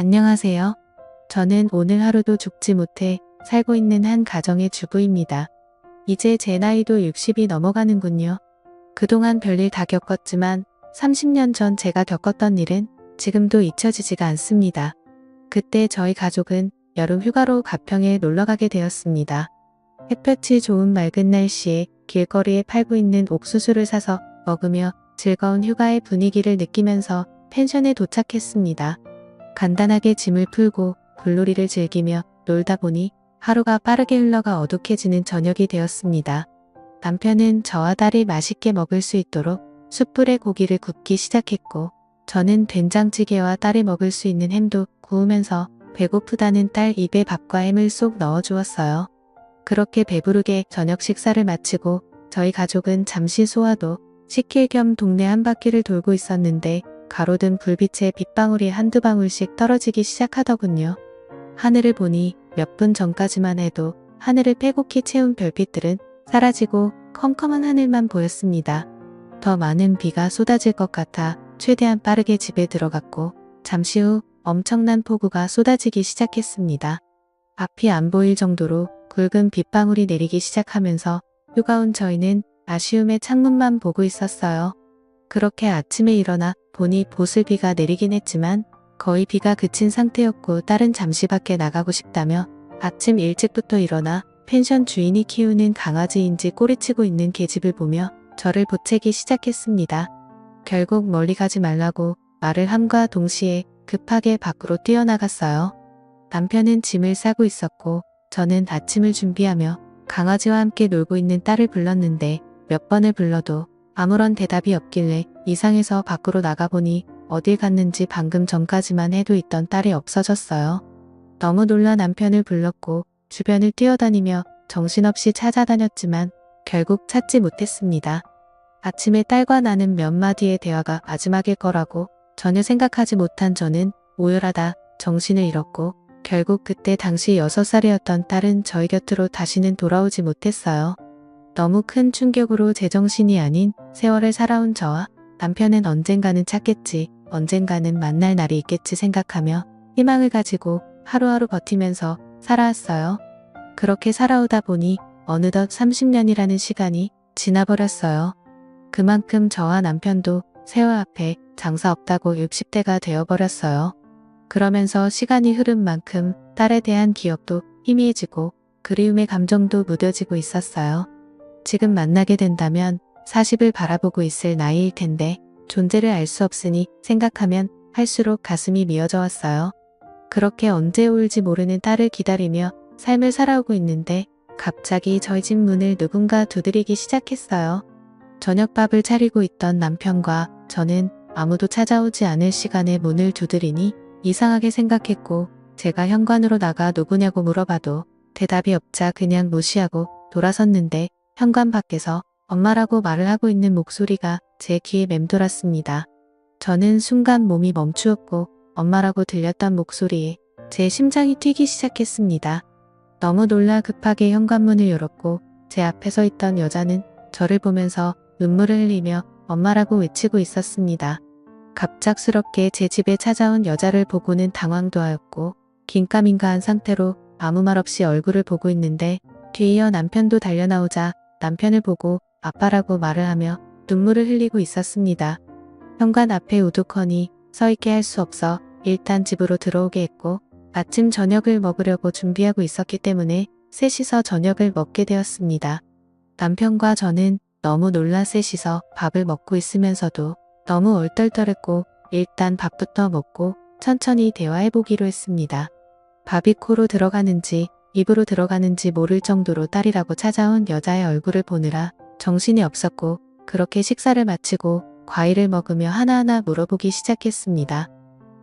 안녕하세요. 저는 오늘 하루도 죽지 못해 살고 있는 한 가정의 주부입니다. 이제 제 나이도 60이 넘어가는군요. 그동안 별일 다 겪었지만 30년 전 제가 겪었던 일은 지금도 잊혀지지가 않습니다. 그때 저희 가족은 여름 휴가로 가평에 놀러가게 되었습니다. 햇볕이 좋은 맑은 날씨에 길거리에 팔고 있는 옥수수를 사서 먹으며 즐거운 휴가의 분위기를 느끼면서 펜션에 도착했습니다. 간단하게 짐을 풀고 물놀이를 즐기며 놀다 보니 하루가 빠르게 흘러가 어둑해지는 저녁이 되었습니다. 남편은 저와 딸이 맛있게 먹을 수 있도록 숯불에 고기를 굽기 시작했고 저는 된장찌개와 딸이 먹을 수 있는 햄도 구우면서 배고프다는 딸 입에 밥과 햄을 쏙 넣어주었어요. 그렇게 배부르게 저녁 식사를 마치고 저희 가족은 잠시 소화도 시킬 겸 동네 한 바퀴를 돌고 있었는데 가로등 불빛에 빗방울이 한두 방울씩 떨어지기 시작하더군요. 하늘을 보니 몇 분 전까지만 해도 하늘을 빼곡히 채운 별빛들은 사라지고 컴컴한 하늘만 보였습니다. 더 많은 비가 쏟아질 것 같아 최대한 빠르게 집에 들어갔고 잠시 후 엄청난 폭우가 쏟아지기 시작했습니다. 앞이 안 보일 정도로 굵은 빗방울이 내리기 시작하면서 휴가 온 저희는 아쉬움에 창문만 보고 있었어요. 그렇게 아침에 일어나 보니 보슬비가 내리긴 했지만 거의 비가 그친 상태였고 딸은 잠시 밖에 나가고 싶다며 아침 일찍부터 일어나 펜션 주인이 키우는 강아지인지 꼬리치고 있는 계집을 보며 저를 보채기 시작했습니다. 결국 멀리 가지 말라고 말을 함과 동시에 급하게 밖으로 뛰어나갔어요. 남편은 짐을 싸고 있었고 저는 아침을 준비하며 강아지와 함께 놀고 있는 딸을 불렀는데 몇 번을 불러도 아무런 대답이 없길래 이상해서 밖으로 나가보니 어딜 갔는지 방금 전까지만 해도 있던 딸이 없어졌어요. 너무 놀라 남편을 불렀고 주변을 뛰어다니며 정신없이 찾아다녔지만 결국 찾지 못했습니다. 아침에 딸과 나는 몇 마디의 대화가 마지막일 거라고 전혀 생각하지 못한 저는 오열하다 정신을 잃었고 결국 그때 당시 6살이었던 딸은 저희 곁으로 다시는 돌아오지 못했어요. 너무 큰 충격으로 제정신이 아닌 세월을 살아온 저와 남편은 언젠가는 찾겠지, 언젠가는 만날 날이 있겠지 생각하며 희망을 가지고 하루하루 버티면서 살아왔어요. 그렇게 살아오다 보니 어느덧 30년이라는 시간이 지나버렸어요. 그만큼 저와 남편도 세월 앞에 장사 없다고 60대가 되어버렸어요. 그러면서 시간이 흐른 만큼 딸에 대한 기억도 희미해지고 그리움의 감정도 무뎌지고 있었어요. 지금 만나게 된다면 40을 바라보고 있을 나이일 텐데 존재를 알 수 없으니 생각하면 할수록 가슴이 미어져 왔어요. 그렇게 언제 올지 모르는 딸을 기다리며 삶을 살아오고 있는데 갑자기 저희 집 문을 누군가 두드리기 시작했어요. 저녁밥을 차리고 있던 남편과 저는 아무도 찾아오지 않을 시간에 문을 두드리니 이상하게 생각했고 제가 현관으로 나가 누구냐고 물어봐도 대답이 없자 그냥 무시하고 돌아섰는데 현관 밖에서 엄마라고 말을 하고 있는 목소리가 제 귀에 맴돌았습니다. 저는 순간 몸이 멈추었고 엄마라고 들렸던 목소리에 제 심장이 뛰기 시작했습니다. 너무 놀라 급하게 현관문을 열었고 제 앞에 서 있던 여자는 저를 보면서 눈물을 흘리며 엄마라고 외치고 있었습니다. 갑작스럽게 제 집에 찾아온 여자를 보고는 당황도 하였고 긴가민가한 상태로 아무 말 없이 얼굴을 보고 있는데 뒤이어 남편도 달려나오자 남편을 보고 아빠라고 말을 하며 눈물을 흘리고 있었습니다. 현관 앞에 우두커니 서 있게 할 수 없어 일단 집으로 들어오게 했고 아침 저녁을 먹으려고 준비하고 있었기 때문에 셋이서 저녁을 먹게 되었습니다. 남편과 저는 너무 놀라 셋이서 밥을 먹고 있으면서도 너무 얼떨떨했고 일단 밥부터 먹고 천천히 대화해보기로 했습니다. 밥이 코로 들어가는지 입으로 들어가는지 모를 정도로 딸이라고 찾아온 여자의 얼굴을 보느라 정신이 없었고 그렇게 식사를 마치고 과일을 먹으며 하나하나 물어보기 시작했습니다.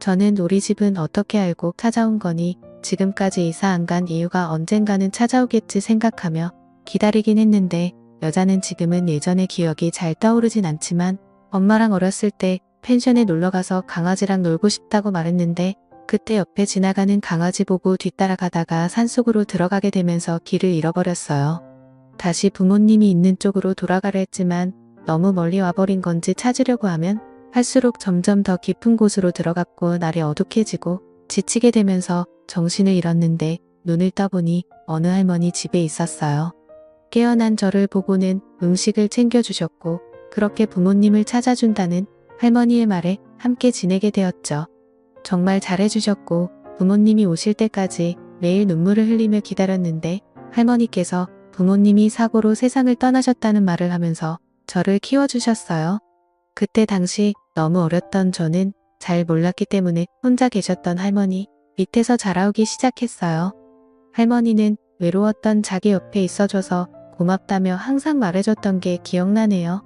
저는 우리 집은 어떻게 알고 찾아온 거니 지금까지 이사 안 간 이유가 언젠가는 찾아오겠지 생각하며 기다리긴 했는데 여자는 지금은 예전의 기억이 잘 떠오르진 않지만 엄마랑 어렸을 때 펜션에 놀러가서 강아지랑 놀고 싶다고 말했는데 그때 옆에 지나가는 강아지 보고 뒤따라가다가 산속으로 들어가게 되면서 길을 잃어버렸어요. 다시 부모님이 있는 쪽으로 돌아가려 했지만 너무 멀리 와버린 건지 찾으려고 하면 할수록 점점 더 깊은 곳으로 들어갔고 날이 어둑해지고 지치게 되면서 정신을 잃었는데 눈을 떠보니 어느 할머니 집에 있었어요. 깨어난 저를 보고는 음식을 챙겨주셨고 그렇게 부모님을 찾아준다는 할머니의 말에 함께 지내게 되었죠. 정말 잘해주셨고 부모님이 오실 때까지 매일 눈물을 흘리며 기다렸는데 할머니께서 부모님이 사고로 세상을 떠나셨다는 말을 하면서 저를 키워주셨어요. 그때 당시 너무 어렸던 저는 잘 몰랐기 때문에 혼자 계셨던 할머니 밑에서 자라오기 시작했어요. 할머니는 외로웠던 자기 옆에 있어줘서 고맙다며 항상 말해줬던 게 기억나네요.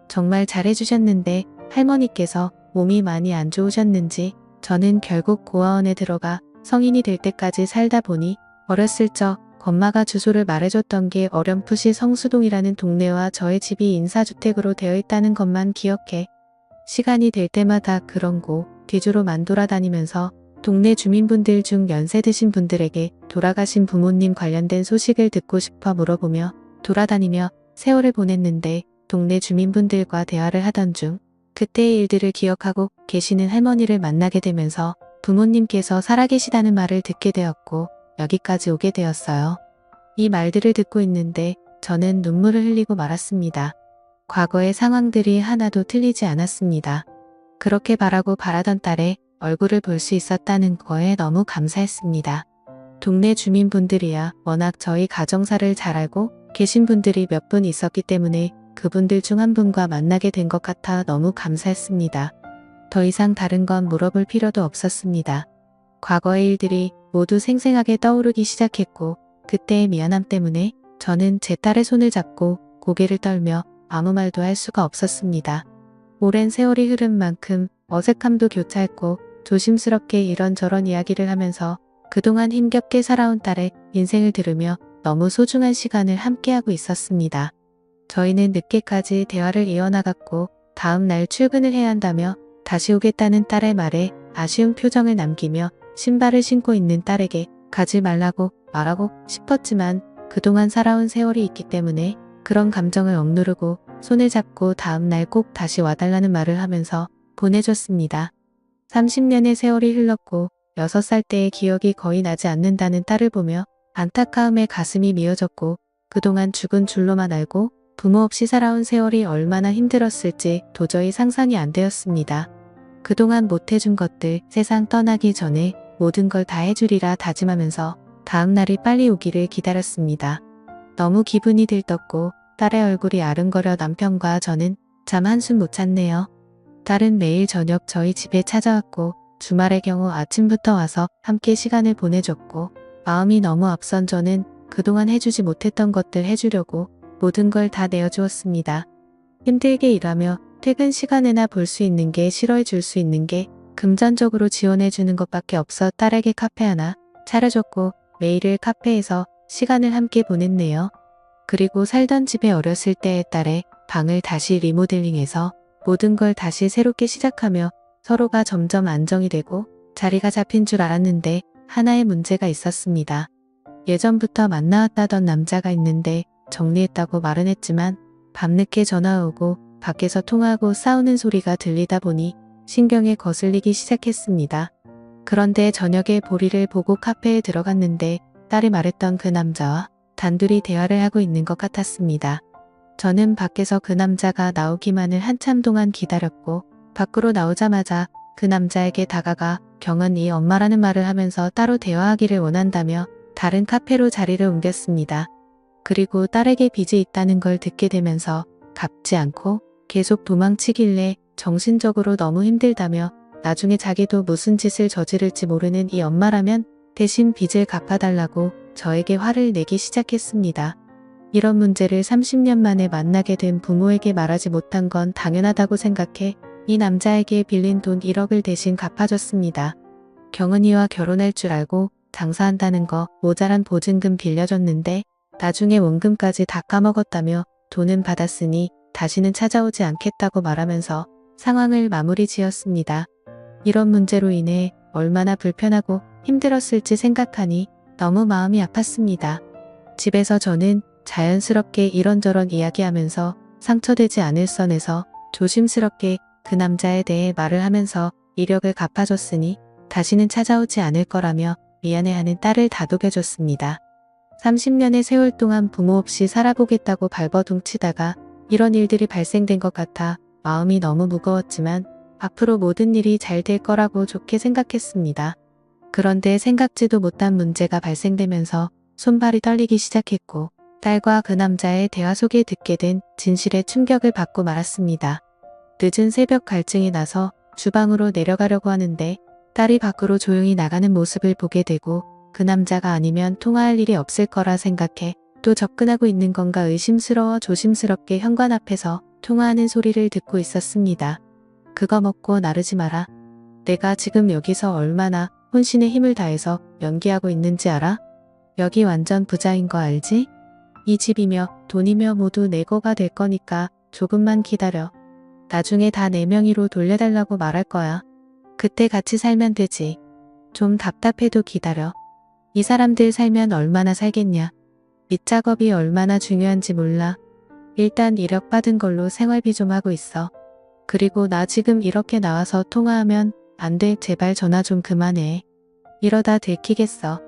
정말 잘해주셨는데 할머니께서 몸이 많이 안 좋으셨는지 저는 결국 고아원에 들어가 성인이 될 때까지 살다 보니 어렸을 적 엄마가 주소를 말해줬던 게 어렴풋이 성수동이라는 동네와 저의 집이 인사주택으로 되어 있다는 것만 기억해 시간이 될 때마다 그런 곳 뒤주로만 돌아다니면서 동네 주민분들 중 연세 드신 분들에게 돌아가신 부모님 관련된 소식을 듣고 싶어 물어보며 돌아다니며 세월을 보냈는데 동네 주민분들과 대화를 하던 중 그때의 일들을 기억하고 계시는 할머니를 만나게 되면서 부모님께서 살아계시다는 말을 듣게 되었고 여기까지 오게 되었어요. 이 말들을 듣고 있는데 저는 눈물을 흘리고 말았습니다. 과거의 상황들이 하나도 틀리지 않았습니다. 그렇게 바라고 바라던 딸의 얼굴을 볼 수 있었다는 거에 너무 감사했습니다. 동네 주민분들이야 워낙 저희 가정사를 잘 알고 계신 분들이 몇 분 있었기 때문에 그분들 중 한 분과 만나게 된 것 같아 너무 감사했습니다. 더 이상 다른 건 물어볼 필요도 없었습니다. 과거의 일들이 모두 생생하게 떠오르기 시작했고 그때의 미안함 때문에 저는 제 딸의 손을 잡고 고개를 떨며 아무 말도 할 수가 없었습니다. 오랜 세월이 흐른 만큼 어색함도 교차했고 조심스럽게 이런저런 이야기를 하면서 그동안 힘겹게 살아온 딸의 인생을 들으며 너무 소중한 시간을 함께하고 있었습니다. 저희는 늦게까지 대화를 이어나갔고 다음 날 출근을 해야 한다며 다시 오겠다는 딸의 말에 아쉬운 표정을 남기며 신발을 신고 있는 딸에게 가지 말라고 말하고 싶었지만 그동안 살아온 세월이 있기 때문에 그런 감정을 억누르고 손을 잡고 다음 날 꼭 다시 와달라는 말을 하면서 보내줬습니다. 30년의 세월이 흘렀고 6살 때의 기억이 거의 나지 않는다는 딸을 보며 안타까움에 가슴이 미어졌고 그동안 죽은 줄로만 알고 부모 없이 살아온 세월이 얼마나 힘들었을지 도저히 상상이 안 되었습니다. 그동안 못해준 것들 세상 떠나기 전에 모든 걸 다 해주리라 다짐하면서 다음 날이 빨리 오기를 기다렸습니다. 너무 기분이 들떴고 딸의 얼굴이 아른거려 남편과 저는 잠 한숨 못 잤네요. 딸은 매일 저녁 저희 집에 찾아왔고 주말의 경우 아침부터 와서 함께 시간을 보내줬고 마음이 너무 앞선 저는 그동안 해주지 못했던 것들 해주려고 모든 걸 다 내어주었습니다. 힘들게 일하며 퇴근 시간에나 볼 수 있는 게 싫어해 줄 수 있는 게 금전적으로 지원해 주는 것밖에 없어 딸에게 카페 하나 차려줬고 매일을 카페에서 시간을 함께 보냈네요. 그리고 살던 집에 어렸을 때의 딸의 방을 다시 리모델링해서 모든 걸 다시 새롭게 시작하며 서로가 점점 안정이 되고 자리가 잡힌 줄 알았는데 하나의 문제가 있었습니다. 예전부터 만나왔다던 남자가 있는데 정리했다고 말은 했지만 밤늦게 전화 오고 밖에서 통화하고 싸우는 소리가 들리다 보니 신경에 거슬리기 시작했습니다. 그런데 저녁에 보리를 보고 카페에 들어갔는데 딸이 말했던 그 남자와 단둘이 대화를 하고 있는 것 같았습니다. 저는 밖에서 그 남자가 나오기만을 한참 동안 기다렸고 밖으로 나오자마자 그 남자에게 다가가 경은이 엄마라는 말을 하면서 따로 대화하기를 원한다며 다른 카페로 자리를 옮겼습니다. 그리고 딸에게 빚이 있다는 걸 듣게 되면서 갚지 않고 계속 도망치길래 정신적으로 너무 힘들다며 나중에 자기도 무슨 짓을 저지를지 모르는 이 엄마라면 대신 빚을 갚아달라고 저에게 화를 내기 시작했습니다. 이런 문제를 30년 만에 만나게 된 부모에게 말하지 못한 건 당연하다고 생각해 이 남자에게 빌린 돈 1억을 대신 갚아줬습니다. 경은이와 결혼할 줄 알고 장사한다는 거 모자란 보증금 빌려줬는데 나중에 원금까지 다 까먹었다며 돈은 받았으니 다시는 찾아오지 않겠다고 말하면서 상황을 마무리 지었습니다. 이런 문제로 인해 얼마나 불편하고 힘들었을지 생각하니 너무 마음이 아팠습니다. 집에서 저는 자연스럽게 이런저런 이야기하면서 상처되지 않을 선에서 조심스럽게 그 남자에 대해 말을 하면서 이력을 갚아줬으니 다시는 찾아오지 않을 거라며 미안해하는 딸을 다독여줬습니다. 30년의 세월 동안 부모 없이 살아보겠다고 발버둥치다가 이런 일들이 발생된 것 같아 마음이 너무 무거웠지만 앞으로 모든 일이 잘 될 거라고 좋게 생각했습니다. 그런데 생각지도 못한 문제가 발생되면서 손발이 떨리기 시작했고 딸과 그 남자의 대화 속에 듣게 된 진실에 충격을 받고 말았습니다. 늦은 새벽 갈증이 나서 주방으로 내려가려고 하는데 딸이 밖으로 조용히 나가는 모습을 보게 되고 그 남자가 아니면 통화할 일이 없을 거라 생각해 또 접근하고 있는 건가 의심스러워 조심스럽게 현관 앞에서 통화하는 소리를 듣고 있었습니다. 그거 먹고 나르지 마라. 내가 지금 여기서 얼마나 혼신의 힘을 다해서 연기하고 있는지 알아? 여기 완전 부자인 거 알지? 이 집이며 돈이며 모두 내 거가 될 거니까 조금만 기다려. 나중에 다 내 명의로 돌려달라고 말할 거야. 그때 같이 살면 되지. 좀 답답해도 기다려. 이 사람들 살면 얼마나 살겠냐. 밑작업이 얼마나 중요한지 몰라. 일단 이력 받은 걸로 생활비 좀 하고 있어. 그리고 나 지금 이렇게 나와서 통화하면 안 돼. 제발 전화 좀 그만해. 이러다 들키겠어.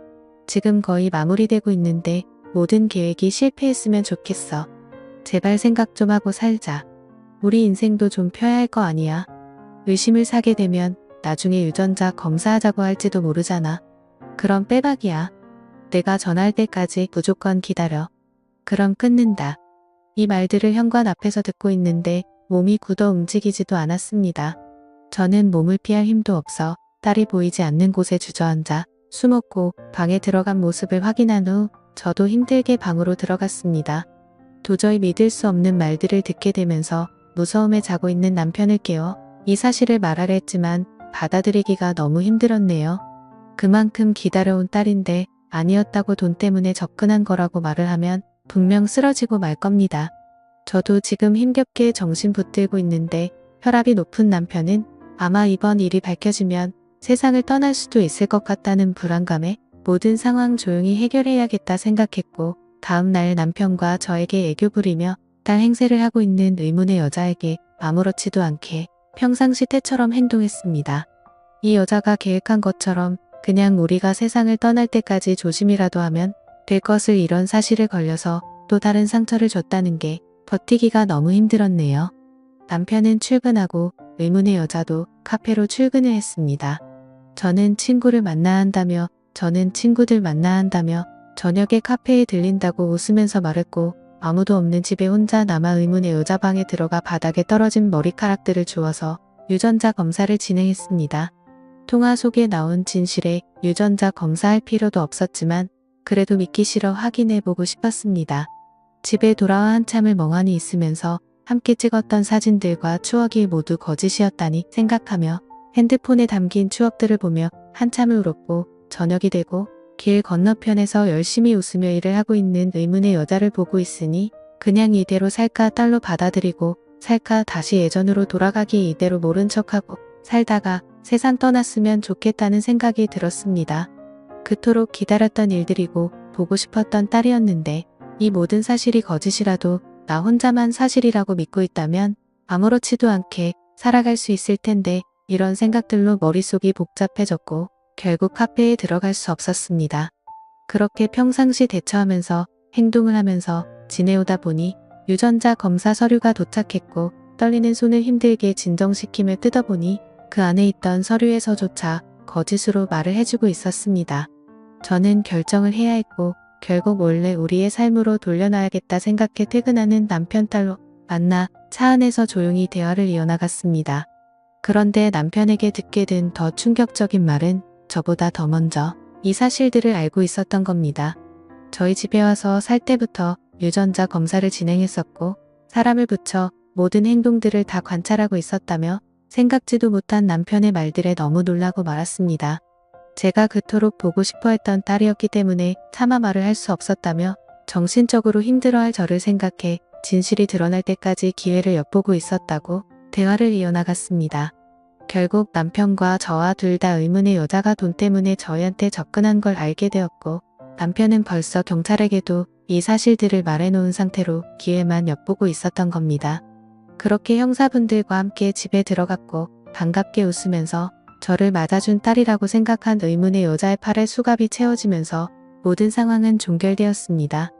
지금 거의 마무리되고 있는데 모든 계획이 실패했으면 좋겠어. 제발 생각 좀 하고 살자. 우리 인생도 좀 펴야 할 거 아니야. 의심을 사게 되면 나중에 유전자 검사하자고 할지도 모르잖아. 그럼 빼박이야. 내가 전화할 때까지 무조건 기다려. 그럼 끊는다. 이 말들을 현관 앞에서 듣고 있는데 몸이 굳어 움직이지도 않았습니다. 저는 몸을 피할 힘도 없어 딸이 보이지 않는 곳에 주저앉아 숨었고 방에 들어간 모습을 확인한 후 저도 힘들게 방으로 들어갔습니다. 도저히 믿을 수 없는 말들을 듣게 되면서 무서움에 자고 있는 남편을 깨워 이 사실을 말하려 했지만 받아들이기가 너무 힘들었네요. 그만큼 기다려온 딸인데 아니었다고 돈 때문에 접근한 거라고 말을 하면 분명 쓰러지고 말 겁니다. 저도 지금 힘겹게 정신 붙들고 있는데 혈압이 높은 남편은 아마 이번 일이 밝혀지면 세상을 떠날 수도 있을 것 같다는 불안감에 모든 상황 조용히 해결해야겠다 생각했고 다음 날 남편과 저에게 애교 부리며 딸 행세를 하고 있는 의문의 여자에게 아무렇지도 않게 평상시 때처럼 행동했습니다. 이 여자가 계획한 것처럼 그냥 우리가 세상을 떠날 때까지 조심이라도 하면 될 것을 이런 사실을 걸려서 또 다른 상처를 줬다는 게 버티기가 너무 힘들었네요. 남편은 출근하고 의문의 여자도 카페로 출근을 했습니다. 저는 친구를 만나야 한다며 저는 친구들 만나야 한다며 저녁에 카페에 들린다고 웃으면서 말했고 아무도 없는 집에 혼자 남아 의문의 여자 방에 들어가 바닥에 떨어진 머리카락들을 주워서 유전자 검사를 진행했습니다. 통화 속에 나온 진실에 유전자 검사할 필요도 없었지만 그래도 믿기 싫어 확인해보고 싶었습니다. 집에 돌아와 한참을 멍하니 있으면서 함께 찍었던 사진들과 추억이 모두 거짓이었다니 생각하며 핸드폰에 담긴 추억들을 보며 한참을 울었고 저녁이 되고 길 건너편에서 열심히 웃으며 일을 하고 있는 의문의 여자를 보고 있으니 그냥 이대로 살까 딸로 받아들이고 살까 다시 예전으로 돌아가기 이대로 모른 척하고 살다가 세상 떠났으면 좋겠다는 생각이 들었습니다. 그토록 기다렸던 일들이고 보고 싶었던 딸이었는데 이 모든 사실이 거짓이라도 나 혼자만 사실이라고 믿고 있다면 아무렇지도 않게 살아갈 수 있을 텐데 이런 생각들로 머릿속이 복잡해졌고 결국 카페에 들어갈 수 없었습니다. 그렇게 평상시 대처하면서 행동을 하면서 지내오다 보니 유전자 검사 서류가 도착했고 떨리는 손을 힘들게 진정시키며 뜯어보니 그 안에 있던 서류에서조차 거짓으로 말을 해주고 있었습니다. 저는 결정을 해야 했고 결국 원래 우리의 삶으로 돌려놔야겠다 생각해 퇴근하는 남편 딸로 만나 차 안에서 조용히 대화를 이어나갔습니다. 그런데 남편에게 듣게 된 더 충격적인 말은 저보다 더 먼저 이 사실들을 알고 있었던 겁니다. 저희 집에 와서 살 때부터 유전자 검사를 진행했었고 사람을 붙여 모든 행동들을 다 관찰하고 있었다며 생각지도 못한 남편의 말들에 너무 놀라고 말았습니다. 제가 그토록 보고 싶어 했던 딸이었기 때문에 차마 말을 할 수 없었다며 정신적으로 힘들어할 저를 생각해 진실이 드러날 때까지 기회를 엿보고 있었다고 대화를 이어나갔습니다. 결국 남편과 저와 둘 다 의문의 여자가 돈 때문에 저희한테 접근한 걸 알게 되었고 남편은 벌써 경찰에게도 이 사실들을 말해놓은 상태로 기회만 엿보고 있었던 겁니다. 그렇게 형사분들과 함께 집에 들어갔고 반갑게 웃으면서 저를 맞아준 딸이라고 생각한 의문의 여자의 팔에 수갑이 채워지면서 모든 상황은 종결되었습니다.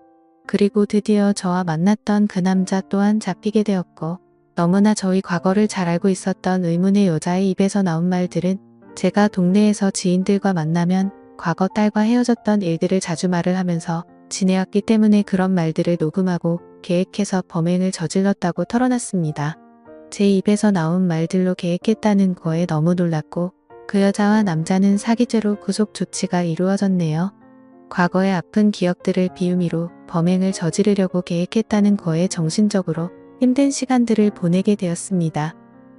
그리고 드디어 저와 만났던 그 남자 또한 잡히게 되었고, 너무나 저희 과거를 잘 알고 있었던 의문의 여자의 입에서 나온 말들은 제가 동네에서 지인들과 만나면 과거 딸과 헤어졌던 일들을 자주 말을 하면서 지내왔기 때문에 그런 말들을 녹음하고 계획해서 범행을 저질렀다고 털어놨습니다. 제 입에서 나온 말들로 계획했다는 거에 너무 놀랐고, 그 여자와 남자는 사기죄로 구속 조치가 이루어졌네요. 과거의 아픈 기억들을 비우미로 범행을 저지르려고 계획했다는 거에 정신적으로 힘든 시간들을 보내게 되었습니다.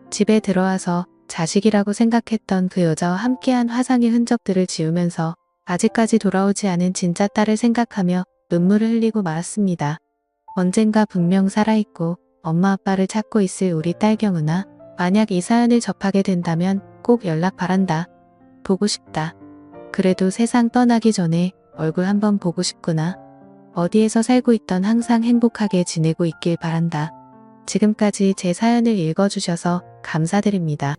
집에 들어와서 자식이라고 생각했던 그 여자와 함께한 화상의 흔적들을 지우면서 아직까지 돌아오지 않은 진짜 딸을 생각하며 눈물을 흘리고 말았습니다. 언젠가 분명 살아있고 엄마 아빠를 찾고 있을 우리 딸 경은아, 만약 이 사연을 접하게 된다면 꼭 연락 바란다. 보고 싶다. 그래도 세상 떠나기 전에 얼굴 한번 보고 싶구나. 어디에서 살고 있던 항상 행복하게 지내고 있길 바란다. 지금까지 제 사연을 읽어주셔서 감사드립니다.